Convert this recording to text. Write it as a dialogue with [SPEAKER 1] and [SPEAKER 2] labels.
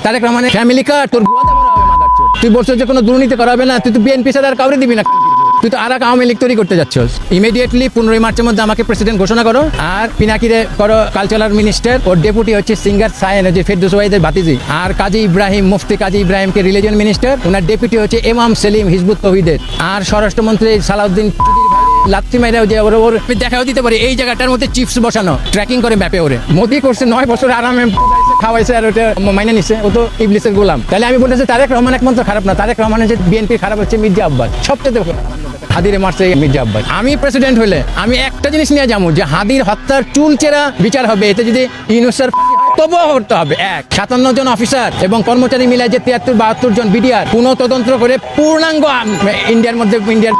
[SPEAKER 1] তারেক রহমানের family card তোর গোয়াতে ভরা হবে মাদারচোদ। তুই বলছো যে কোনো দুর্নীতি করাবে না, তুই তো বিএনপি সাথে আর কাউরে দিবি না, তুই তো আর এক আওয়ামী লীগ তৈরি করতে যাচ্ছস। ইমিডিয়েটলি 15 মার্চের মধ্যে আমাকে প্রেসিডেন্ট ঘোষণা করো, আর পিনাকিরে করো কালচারাল মিনিস্টার, ওর ডেপুটি হচ্ছে সিঙ্গার সায়েন, যে ফেরদৌস ওয়াহিদের ভাতিজি, আর কাজী ইব্রাহিম, মুফতি কাজী ইব্রাহিমকে রিলিজন মিনিস্টার, ওনার ডেপুটি হচ্ছে ইমাম সেলিম হিজবুত তৌহিদের, আর স্বরাষ্ট্রমন্ত্রী সালাউদ্দিন লাত্তি মাইরা যে ওর দেখাও দিতে পারি এই জায়গাটার মধ্যে চিপস বসানো ট্র্যাকিং করে ম্যাপে ওরে। মোদি করছে 9 বছর আরামে খাওয়াইছে আর ওটা মাইনে নিছে, ও তো ইবলিসের গোলাম। তাহলে আমি বলতেছি তারেক রহমান একমাত্র খারাপ না, তারেক রহমানের যে বিএনপি খারাপ হচ্ছে মির্জা আব্বাস, সবচেয়ে হাদিরে মারছে মির্জা আব্বাস। আমি প্রেসিডেন্ট হলে আমি একটা জিনিস নিয়ে যাবো, যে হাদির হত্যার চুলচেরা বিচার হবে, এতে যদি ইউনুসের তবুও করতে হবে। 57 জন অফিসার এবং কর্মচারী মিলে যে 73-72 জন বিডিআর পুনঃ তদন্ত করে পূর্ণাঙ্গ ইন্ডিয়ার মধ্যে ইন্ডিয়ার